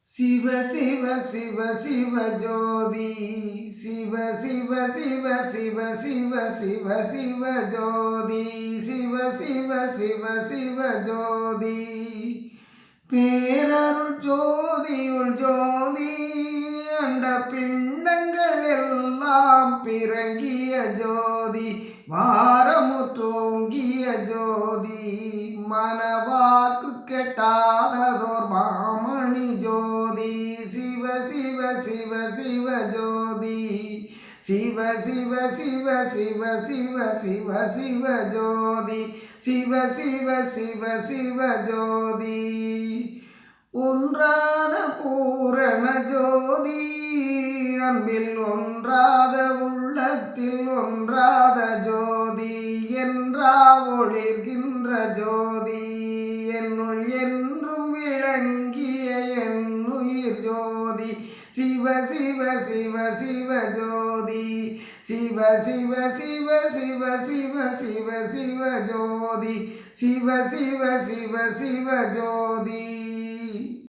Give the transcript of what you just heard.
சிவ சிவ சிவ சிவ ஜோதி சிவ சிவ சிவ சிவ சிவ சிவ சிவ ஜோதி சிவ சிவ சிவ சிவ ஜோதி பேரருள் ஜோதியுள் ஜோதி அண்ட பிண்டங்கள் எல்லாம் பிறங்கிய ஜோதி வாரமுற்றோங்கிய ஜோதி மனவாக்கு கெட்டாததோர் மாமணி ஜோதி சிவ சிவ சிவ சிவ ஜோதி சிவ சிவ சிவ சிவ சிவ சிவ சிவ ஜோதி சிவ சிவ சிவ சிவ ஜோதி ஒன்றாத பூரண ஜோதி அன்பில் ஒன்றாத உள்ளத்தில் ஒன்றாத ஜோதி என்றா ஒளிர்கின்ற ஜோதி என்னுள் என்றும் விளங்கிய என்னுயிர் ஜோதி சிவ சிவ சிவ சிவ ஜோதி சிவ சிவ சிவ சிவ சிவ சிவ சிவ ஜோதி சிவ சிவ சிவ சிவ ஜோதி